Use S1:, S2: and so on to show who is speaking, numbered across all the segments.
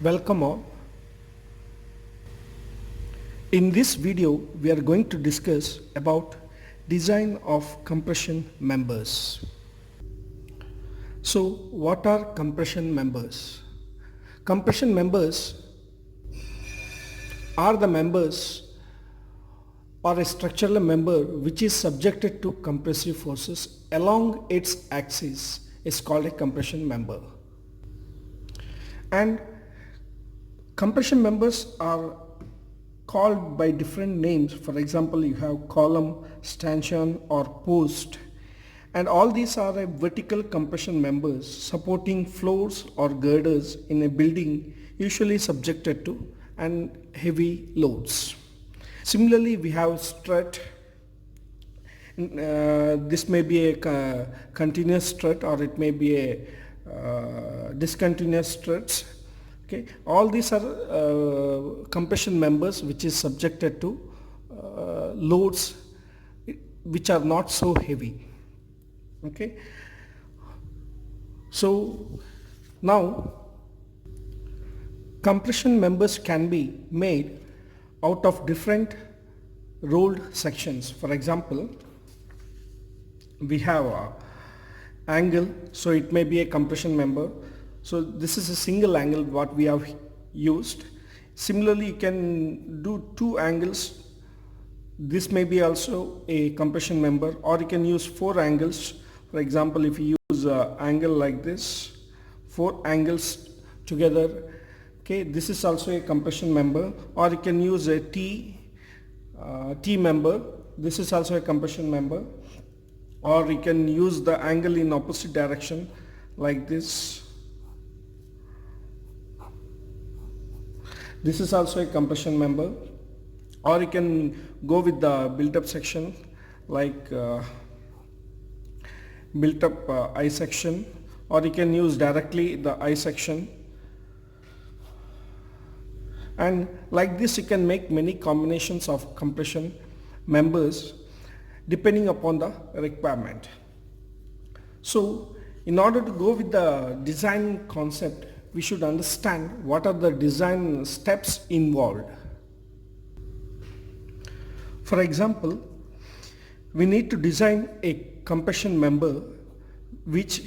S1: Welcome all. In this video we are going to discuss about design of compression members. So what are compression members? Compression members are the members or a structural member which is subjected to compressive forces along its axis is called a compression member. And compression members are called by different names. For example, you have column, stanchion or post, and all these are a vertical compression members supporting floors or girders in a building usually subjected to and heavy loads. Similarly, we have strut. This may be a continuous strut or it may be a discontinuous struts. Okay, all these are compression members which is subjected to loads which are not so heavy. Okay, so now compression members can be made out of different rolled sections. For example, we have a angle, so it may be a compression member. So this is a single angle what we have used. Similarly, you can do two angles. This may be also a compression member, or you can use four angles. For example, if you use an angle like this, four angles together, okay, this is also a compression member. Or you can use a T member. This is also a compression member. Or you can use the angle in opposite direction like this. This is also a compression member. Or you can go with the built-up section like built-up I section, or you can use directly the I section. And like this you can make many combinations of compression members depending upon the requirement. So in order to go with the design concept, we should understand what are the design steps involved. For example, we need to design a compression member which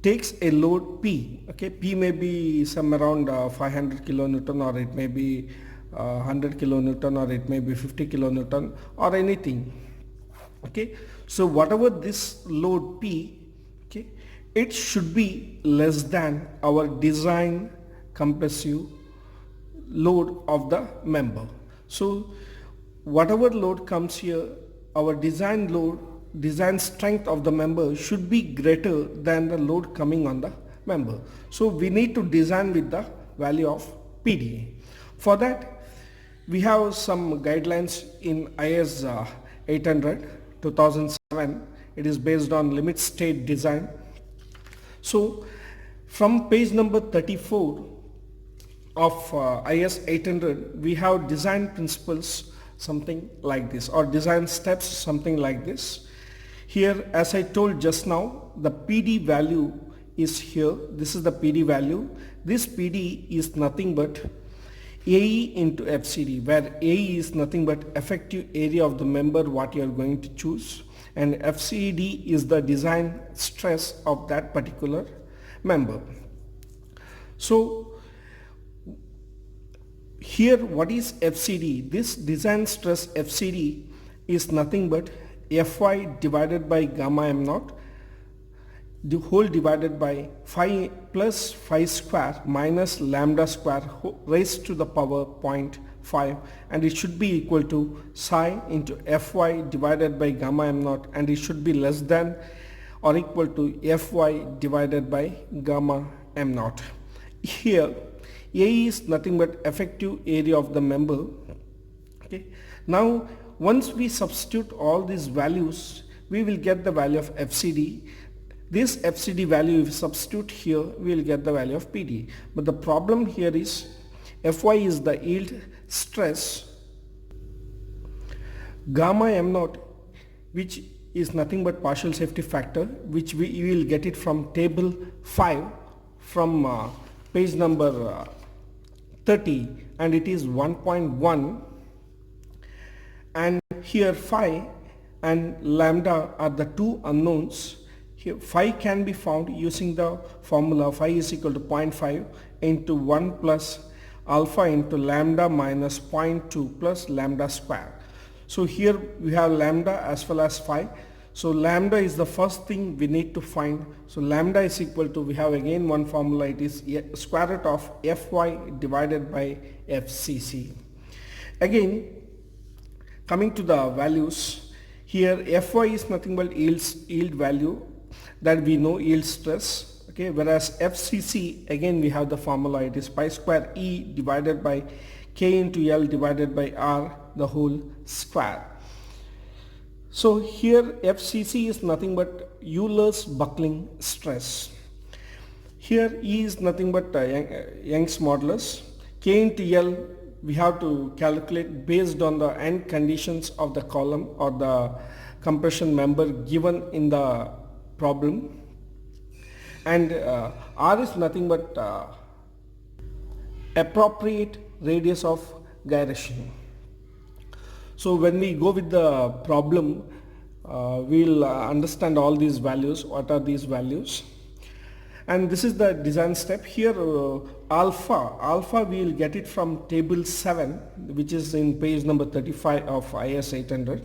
S1: takes a load P. Okay, P may be some around 500 kilonewton, or it may be 100 kilonewton, or it may be 50 kilonewton, or anything. Okay, so whatever this load P, okay, it should be less than our design compressive load of the member. So whatever load comes here, our design load, design strength of the member should be greater than the load coming on the member. So we need to design with the value of PD. For that, we have some guidelines in IS 800 2007. It is based on limit state design. So from page number 34 of IS 800, we have design principles something like this, or design steps something like this. Here, as I told just now, the PD value is here. This is the PD value. This PD is nothing but AE into FCD, where AE is nothing but effective area of the member what you are going to choose, and FCD is the design stress of that particular member. So here, what is FCD? This design stress FCD is nothing but Fy divided by gamma m naught, the whole divided by phi plus phi square minus lambda square raised to the power 0.5, and it should be equal to psi into Fy divided by gamma m naught, and it should be less than or equal to Fy divided by gamma m naught. Here A is nothing but effective area of the member. Okay, now once we substitute all these values, we will get the value of FCD. This FCD value, if we substitute here, we will get the value of PD. But the problem here is Fy is the yield stress, gamma m naught, which is nothing but partial safety factor, which we will get it from table 5 from page number 30 and it is 1.1, and here phi and lambda are the two unknowns. Here phi can be found using the formula phi is equal to 0.5 into 1 plus alpha into lambda minus 0.2 plus lambda square. So here we have lambda as well as phi. So lambda is the first thing we need to find. So lambda is equal to, we have again one formula, it is square root of Fy divided by Fcc. Again, coming to the values, here Fy is nothing but yield value that we know, yield stress. Okay, whereas FCC, again we have the formula, it is pi square E divided by K into L divided by R the whole square. So here FCC is nothing but Euler's buckling stress. Here E is nothing but Young's modulus. K into L we have to calculate based on the end conditions of the column or the compression member given in the problem. And R is nothing but appropriate radius of gyration. So when we go with the problem, we'll understand all these values, what are these values. And this is the design step. Here alpha we will get it from table 7, which is in page number 35 of IS 800.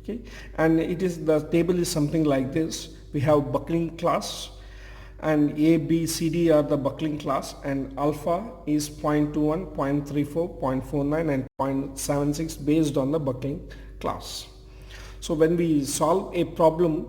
S1: Okay, and it is, the table is something like this. We have buckling class, and A, B, C, D are the buckling class, and alpha is 0.21, 0.34, 0.49 and 0.76 based on the buckling class. So when we solve a problem,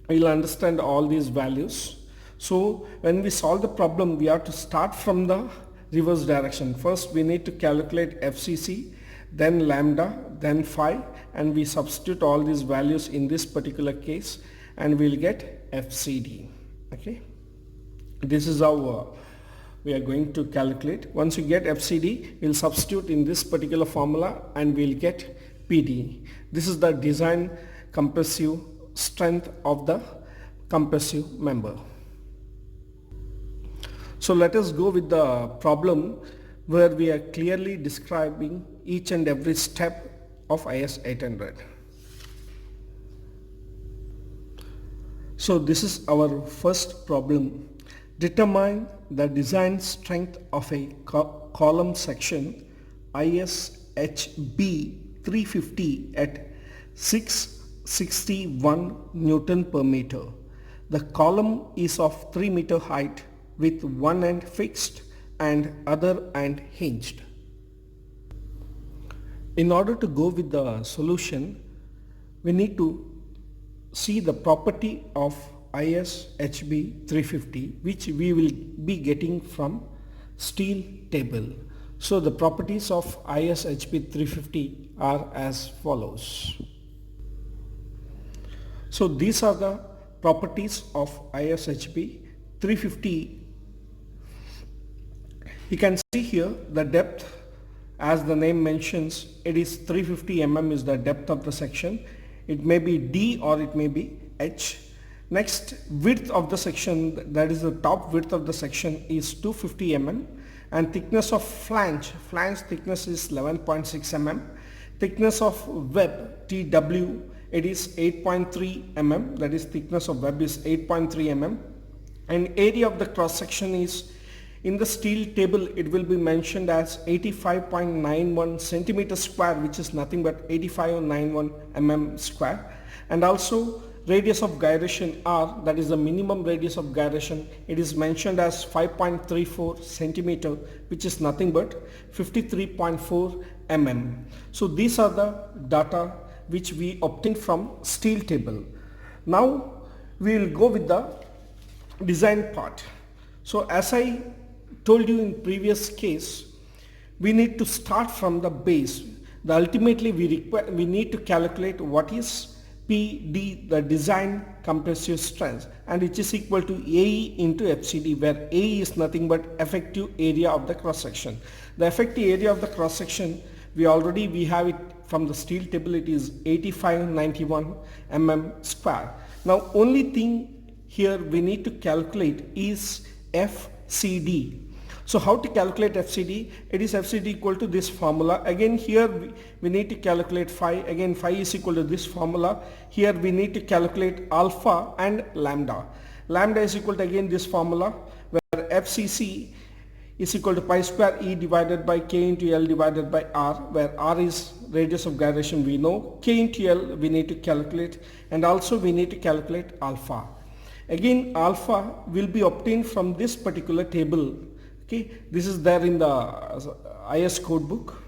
S1: we'll understand all these values. So when we solve the problem, we have to start from the reverse direction. First we need to calculate FCC, then lambda, then phi, and we substitute all these values in this particular case and we'll get FCD. Okay, this is how we are going to calculate. Once you get FCD, we'll substitute in this particular formula and we'll get PD. This is the design compressive strength of the compressive member. So let us go with the problem where we are clearly describing each and every step of IS 800. So this is our first problem. Determine the design strength of a column section ISHB 350 at 661 Newton per meter. The column is of 3 meter height with one end fixed and other end hinged. In order to go with the solution, we need to see the property of ISHB 350, which we will be getting from steel table. So the properties of ISHB 350 are as follows. So these are the properties of ISHB 350. You can see here the depth, as the name mentions, it is 350 mm is the depth of the section. It may be D or it may be H. Next, width of the section, that is the top width of the section, is 250 mm, and thickness of flange thickness is 11.6 mm. Thickness of web, TW, it is 8.3 mm, that is thickness of web is 8.3 mm, and area of the cross section is, in the steel table it will be mentioned as 85.91 centimeter square, which is nothing but 85.91 mm square. And also radius of gyration R, that is the minimum radius of gyration, it is mentioned as 5.34 centimeter, which is nothing but 53.4 mm. So these are the data which we obtained from steel table. Now we will go with the design part. So as I told you in previous case, we need to start from the base. Ultimately we need to calculate what is PD, the design compressive strength, and which is equal to AE into FCD, where AE is nothing but effective area of the cross section. The effective area of the cross section, we have it from the steel table, it is 8591 mm square. Now only thing here we need to calculate is FCD. So how to calculate FCD? It is FCD equal to this formula. Again here we need to calculate phi. Again phi is equal to this formula. Here we need to calculate alpha and lambda. Lambda is equal to again this formula, where FCC is equal to pi square E divided by K into L divided by R, where R is radius of gyration we know, K into L we need to calculate, and also we need to calculate alpha. Again alpha will be obtained from this particular table. Okay, this is there in the IS code book,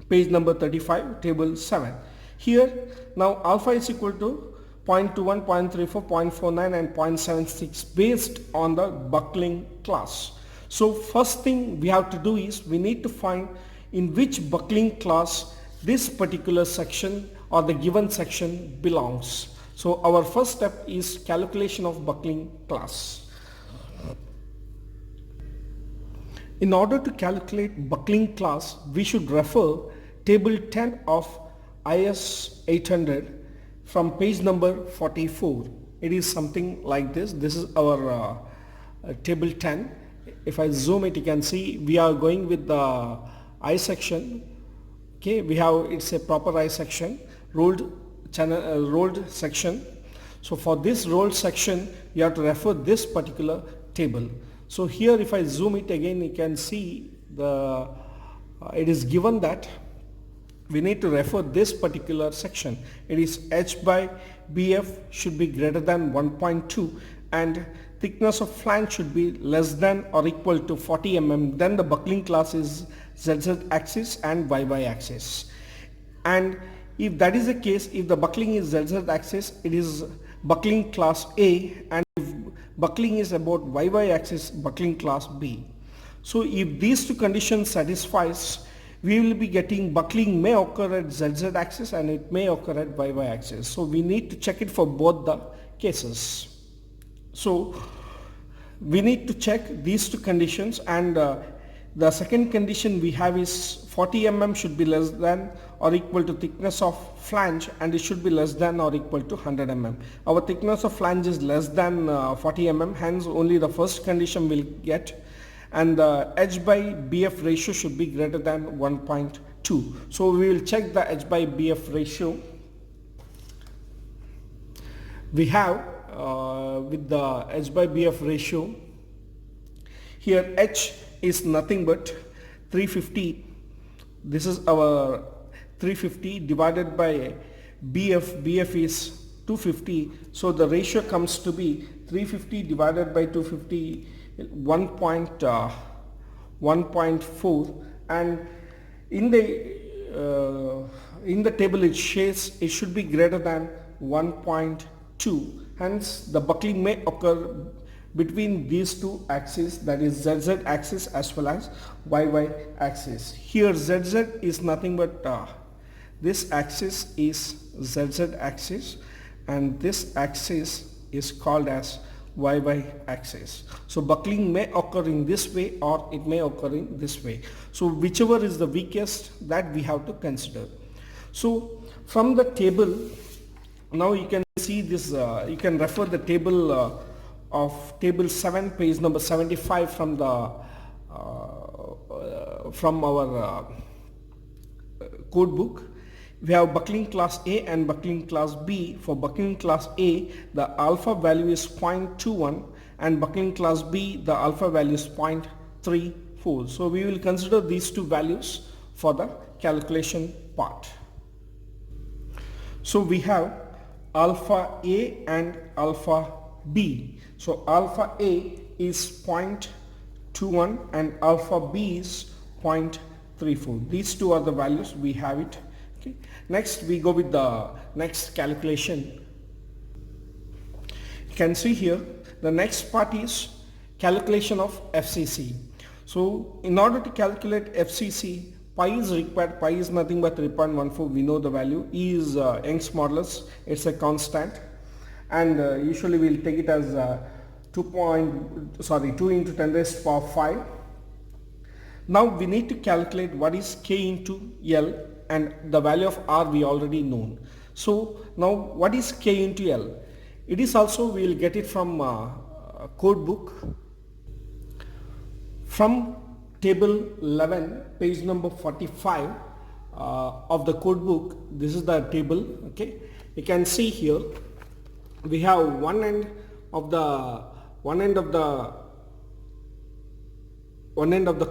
S1: page number 35, table 7. Here now alpha is equal to 0.21, 0.34, 0.49 and 0.76 based on the buckling class. So first thing we have to do is we need to find in which buckling class this particular section or the given section belongs. So our first step is calculation of buckling class. In order to calculate buckling class, we should refer table 10 of IS 800 from page number 44. It is something like this. This is our table 10. If I zoom it, you can see we are going with the I section. Okay, we have, it's a proper I section, rolled channel, rolled section. So for this rolled section, you have to refer this particular table. So here if I zoom it again, you can see the it is given that we need to refer this particular section. It is H by BF should be greater than 1.2 and thickness of flange should be less than or equal to 40 mm. Then the buckling class is ZZ axis and YY axis. And if that is the case, if the buckling is ZZ axis, it is buckling class A, and if buckling is about YY axis, buckling class B. So if these two conditions satisfies, we will be getting buckling may occur at ZZ axis and it may occur at YY axis. So we need to check it for both the cases. So we need to check these two conditions, and the second condition we have is 40 mm should be less than or equal to thickness of flange, and it should be less than or equal to 100 mm. Our thickness of flange is less than 40 mm, hence only the first condition will get, and the H by BF ratio should be greater than 1.2. So we will check the H by BF ratio. We have with the H by BF ratio, here H is nothing but 350. This is our 350 divided by BF. BF is 250. So the ratio comes to be 350 divided by 250, 1.4, and in the table it says it should be greater than 1.2. Hence the buckling may occur between these two axes, that is ZZ axis as well as YY axis. Here ZZ is nothing but this axis is ZZ axis and this axis is called as YY axis. So buckling may occur in this way or it may occur in this way. So whichever is the weakest, that we have to consider. So from the table, now you can see this, you can refer the table of table 7, page number 75 from the from our code book. We have buckling class A and buckling class B. For buckling class A, the alpha value is 0.21, and buckling class B, the alpha value is 0.34. So we will consider these two values for the calculation part. So we have alpha A and alpha B. So alpha A is 0.21 and alpha B is 0.34. These two are the values, we have it. Okay. Next we go with the next calculation. You can see here the next part is calculation of FCC. So in order to calculate FCC, pi is required. Pi is nothing but 3.14. We know the value. E is Young's modulus. It's a constant, and usually we'll take it as 2 into 10 raised to power 5. Now we need to calculate what is K into L, and the value of R we already known. So now what is K into L? It is also, we will get it from code book From table 11, page number 45 of the code book, this is the table. Okay, you can see here we have one end of the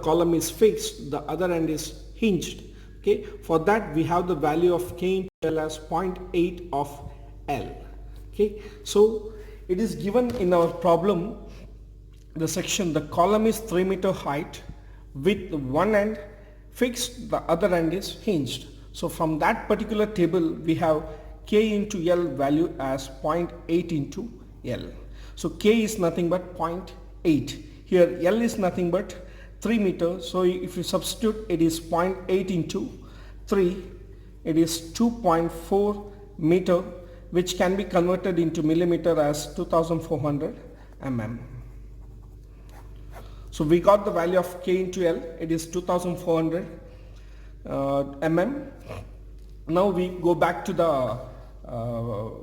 S1: column is fixed, the other end is hinged. Okay, for that we have the value of k into L as 0.8 of L. Okay, so it is given in our problem, the section, the column is 3 meter height with one end fixed, the other end is hinged. So from that particular table we have k into L value as 0.8 into L. So k is nothing but 0.8. Here L is nothing but 3 meter. So if you substitute, it is 0.8 into 3. It is 2.4 meter, which can be converted into millimeter as 2400 mm. So we got the value of k into L. It is 2400 mm. Now we go back to the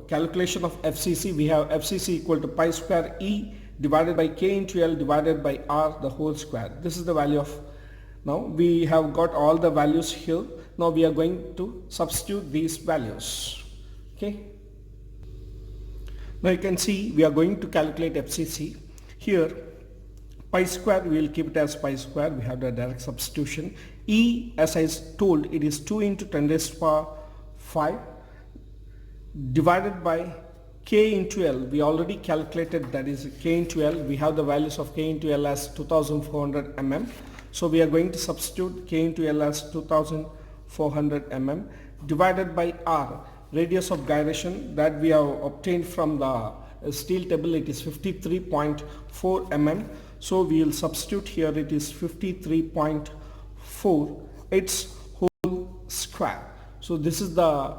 S1: calculation of FCC. We have FCC equal to pi square E divided by k into L divided by R the whole square. This is the value of, now we have got all the values here. Now we are going to substitute these values. Okay. Now you can see we are going to calculate FCC. Here pi square, we will keep it as pi square. We have the direct substitution. E, as I told, it is 2 into 10 raised to the power 5 divided by k into L. We already calculated, that is k into L. We have the values of k into L as 2400 mm. So we are going to substitute k into L as 2400 mm divided by R, radius of gyration, that we have obtained from the steel table. It is 53.4 mm. So we will substitute here, it is 53.4, its whole square. So this is the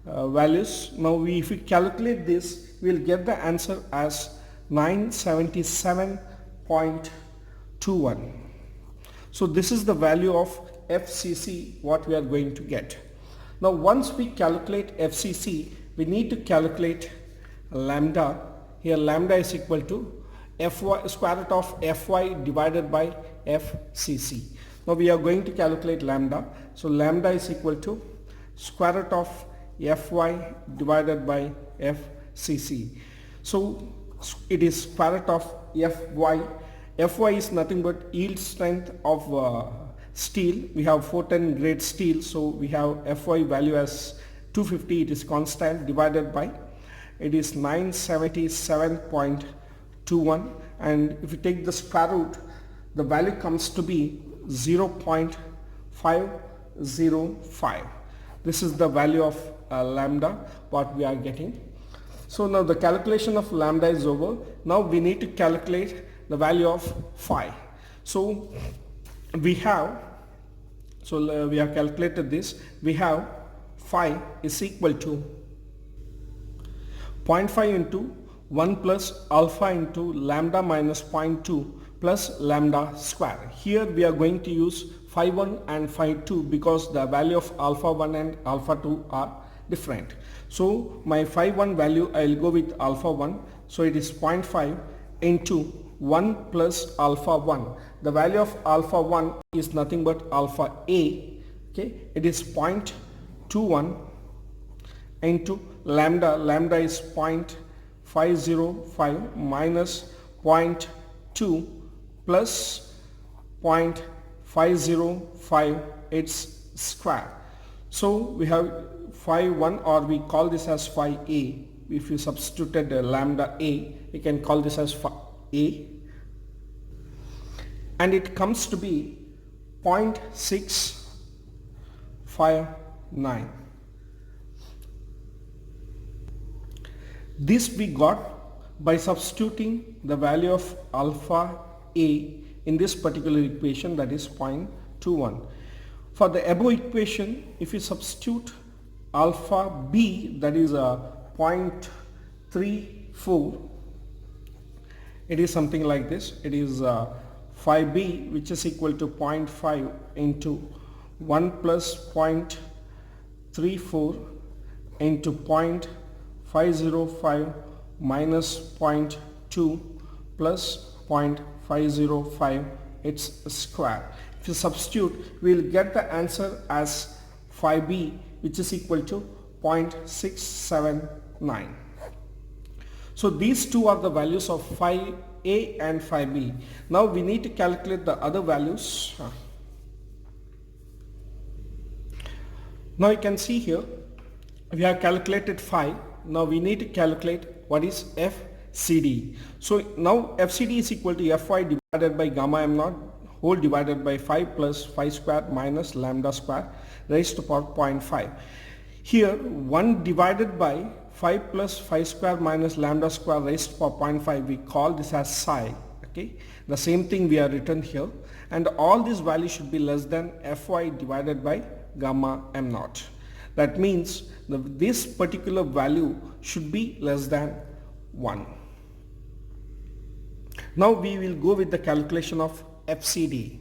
S1: values. Now if we calculate this, we will get the answer as 977.21. So this is the value of FCC what we are going to get. Now once we calculate FCC, we need to calculate lambda. Here lambda is equal to Fy, square root of Fy divided by FCC. Now we are going to calculate lambda. So lambda is equal to square root of Fy divided by FCC. So it is square root of Fy. Fy is nothing but yield strength of steel. We have 410 grade steel, so we have Fy value as 250. It is constant, divided by, it is 977.21, and if you take the square root, the value comes to be 0.505. This is the value of lambda what we are getting. So now the calculation of lambda is over. Now we need to calculate the value of phi. So we have, we have calculated this. We have phi is equal to 0.5 into 1 plus alpha into lambda minus 0.2 plus lambda square. Here we are going to use phi 1 and phi 2 because the value of alpha 1 and alpha 2 are different. So my phi 1 value, I will go with alpha 1. So it is 0.5 into 1 plus alpha 1. The value of alpha 1 is nothing but alpha A. Okay, it is 0.21 into lambda. Lambda is 0.505 minus 0.2 plus 0.505 its square. So we have phi 1, or we call this as phi A. If you substituted lambda A, you can call this as phi A, and it comes to be 0.659. This we got by substituting the value of alpha A in this particular equation, that is 0.21. For the above equation, if you substitute alpha B, that is a 0.34, it is something like this. It is phi B, which is equal to 0.5 into 1 plus 0.34 into 0.505 minus 0.2 plus 0.505 its square. If you substitute, we will get the answer as 5b, which is equal to 0.679. So these two are the values of 5a and 5b. Now we need to calculate the other values. Now you can see here we have calculated phi. Now we need to calculate what is FCD. So now FCD is equal to Fy divided by gamma m naught whole divided by 5 plus phi square minus lambda square raised to power 0.5. Here 1 divided by 5 plus phi square minus lambda square raised to power 0.5, we call this as psi. Okay, the same thing we are written here, and all these values should be less than Fy divided by gamma m naught. That means this particular value should be less than 1. Now we will go with the calculation of FCD.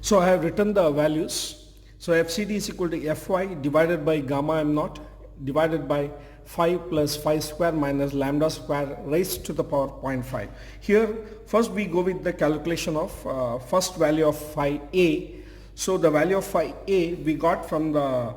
S1: So I have written the values. So FCD is equal to Fy divided by gamma m naught divided by 5 plus phi square minus lambda square raised to the power 0.5. Here first we go with the calculation of first value of phi a. So the value of phi a we got from the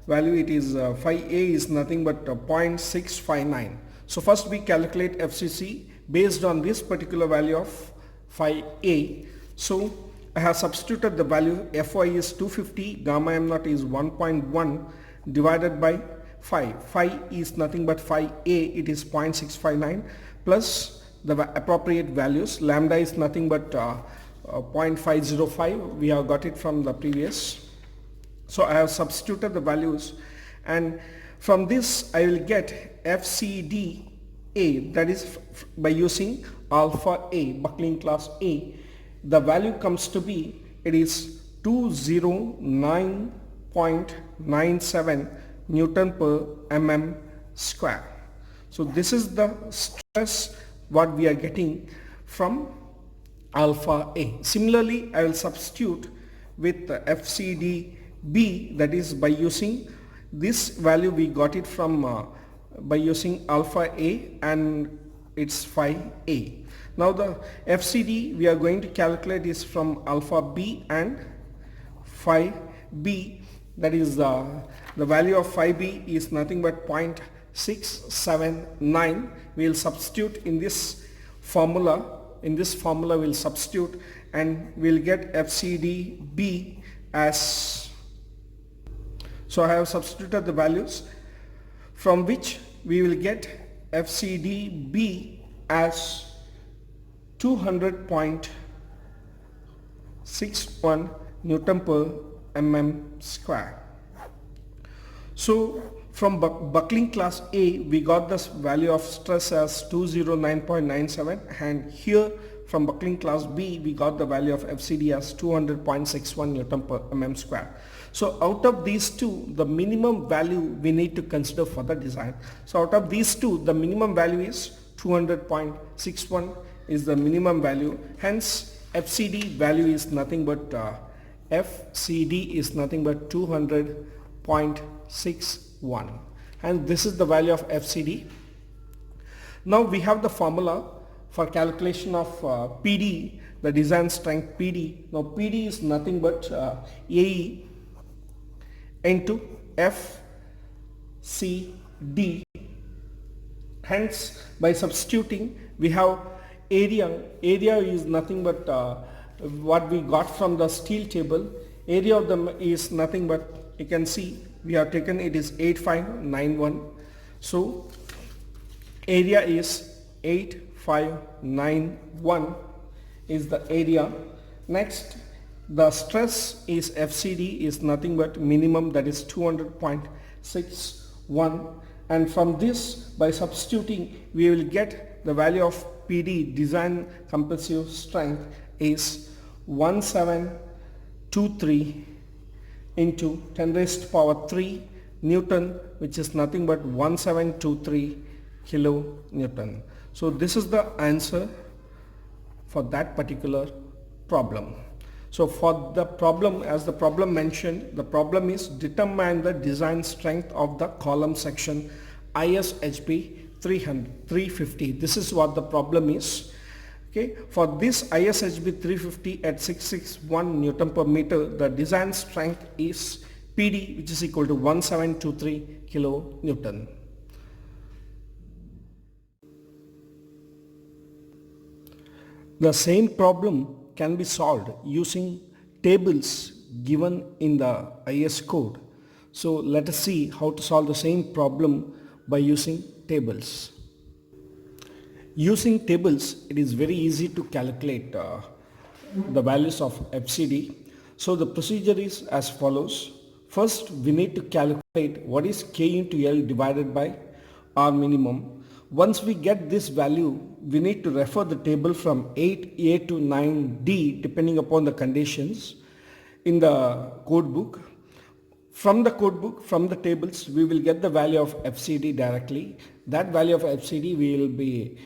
S1: value, it is phi a is nothing but 0.659. So first we calculate FCC based on this particular value of phi a. So I have substituted the value. Fy is 250, gamma m naught is 1.1 divided by 5. Phi is nothing but phi a, it is 0.659 plus the appropriate values. Lambda is nothing but 0.505, we have got it from the previous. So I have substituted the values, and from this I will get FCD A, that is by using alpha A, buckling class A. The value comes to be, it is 209.97 Newton per mm square. So this is the stress what we are getting from alpha A. Similarly, I will substitute with FCD B, that is by using this value we got it from by using alpha A and its phi A. Now the FCD we are going to calculate is from alpha B and phi B, that is the value of phi B is nothing but 0.679. We will substitute in this formula. In this formula we will substitute and we will get FCD B as, so I have substituted the values from which we will get FCD B as 200.61 Newton per mm square. So from buckling class A we got this value of stress as 209.97, and here from buckling class B we got the value of FCD as 200.61 Newton per mm square. So out of these two, the minimum value we need to consider for the design. So out of these two, the minimum value is 200.61 is the minimum value. Hence FCD value is nothing but FCD is nothing but 200.61, and this is the value of FCD. Now we have the formula for calculation of PD, the design strength PD. Now PD is nothing but AE into FCD. Hence by substituting we have area is nothing but what we got from the steel table. Area of them is nothing but, you can see we have taken it is 8591. So area is 8591 is the area. Next the stress is FCD is nothing but minimum, that is 200.61, and from this by substituting we will get the value of PD, design compressive strength, is 1723 into 10 raised to power 3 Newton, which is nothing but 1723 kilonewton. So this is the answer for that particular problem. So for the problem, as the problem mentioned, the problem is determine the design strength of the column section ISHB 350. This is what the problem is. Okay, for this ISHB 350 at 661 Newton per meter, the design strength is PD, which is equal to 1723 kilo Newton. The same problem can be solved using tables given in the IS code. So let us see how to solve the same problem by using tables. Using tables, it is very easy to calculate the values of FCD. So the procedure is as follows. First, we need to calculate what is K into L divided by R minimum. Once we get this value, we need to refer the table from 8A to 9D depending upon the conditions in the code book. From the code book, from the tables, we will get the value of FCD directly. That value of FCD we will be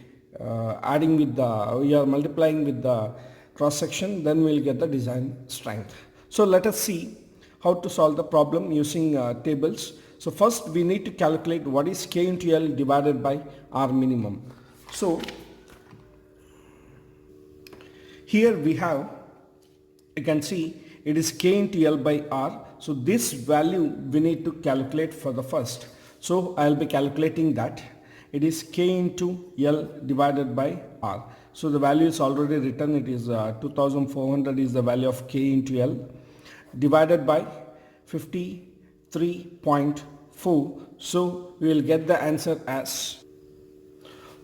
S1: adding with we are multiplying with the cross section, then we will get the design strength. So let us see how to solve the problem using tables. So first we need to calculate what is K into L divided by R minimum. So here we have, you can see it is K into L by R. So this value we need to calculate for the first. So I will be calculating that. It is K into L divided by R. So the value is already written. It is 2400 is the value of K into L divided by 53.4. So we will get the answer as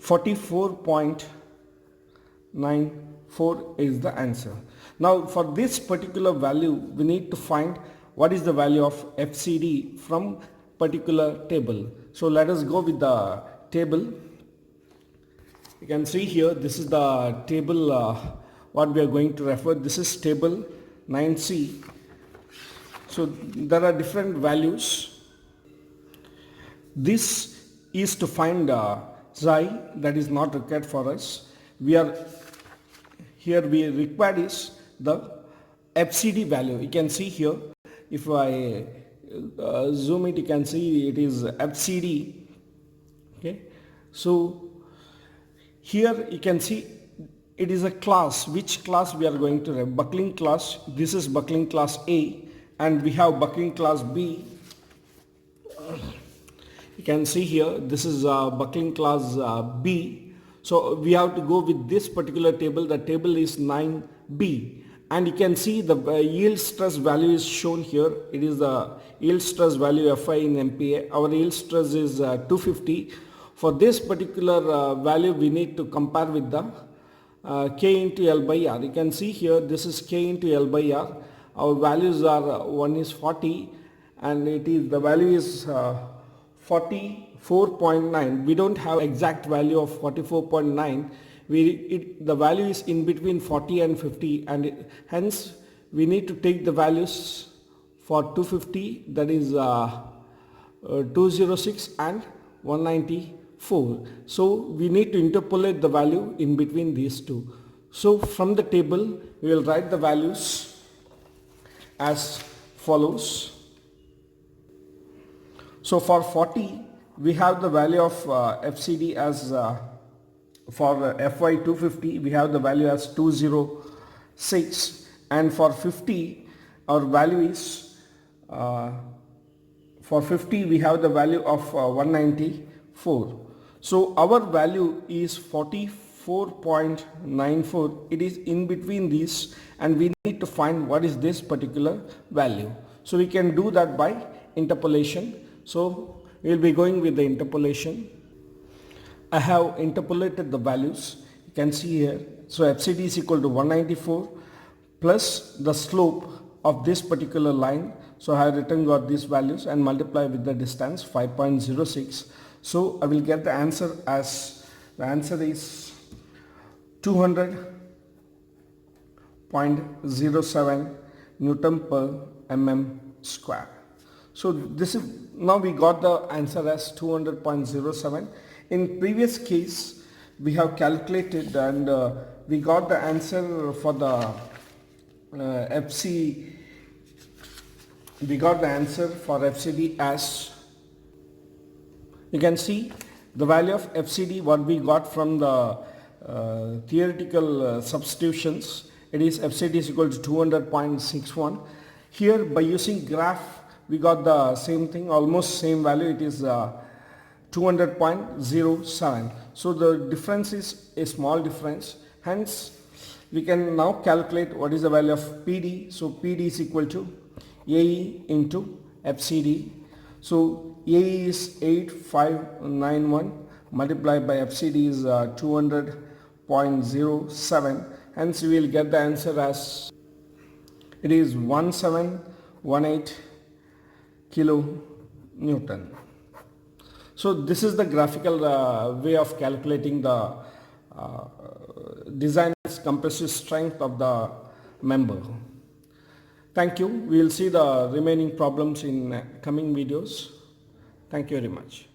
S1: 44.94 is the answer. Now for this particular value, we need to find what is the value of FCD from particular table. So let us go with the table. You can see here, this is the table what we are going to refer. This is table 9C. So there are different values. This is to find Xi, that is not required for us. We required is the FCD value. You can see here, if I zoom it, you can see it is FCD. Okay, so here you can see it is a class. Which class we are going to have? Buckling class. This is buckling class A, and we have buckling class B. You can see here, this is buckling class B. So we have to go with this particular table. The table is 9B, and you can see the yield stress value is shown here. It is the yield stress value Fi in MPa. Our yield stress is 250. For this particular value, we need to compare with the K into L by R. You can see here, this is K into L by R. Our values are, one is 40, and it is, the value is 44.9. We don't have exact value of 44.9. The value is in between 40 and 50, and hence we need to take the values for 250, that is 206 and 194. So we need to interpolate the value in between these two. So from the table we will write the values as follows. So for 40 we have the value of FCD as for FY 250 we have the value as 206, and for 50 our value is for 50 we have the value of 194. So our value is 44.94. It is in between these, and we need to find what is this particular value. So we can do that by interpolation. So we will be going with the interpolation. I have interpolated the values. You can see here. So FCD is equal to 194 plus the slope of this particular line. So I have got these values and multiply with the distance 5.06. So I will get the answer as, the answer is 200.07 Newton per mm square. So this is, now we got the answer as 200.07. In previous case we have calculated, and we got the answer for the we got the answer for FCD as, you can see the value of FCD what we got from the theoretical substitutions, it is FCD is equal to 200.61. Here by using graph we got the same thing, almost same value, it is 200.07. So the difference is a small difference, hence we can now calculate what is the value of PD. So PD is equal to AE into FCD. So AE is 8591 multiplied by FCD is 200.07, hence we will get the answer as it is 1718 kilo Newton. So this is the graphical way of calculating the design compressive strength of the member. Thank you. We will see the remaining problems in coming videos. Thank you very much.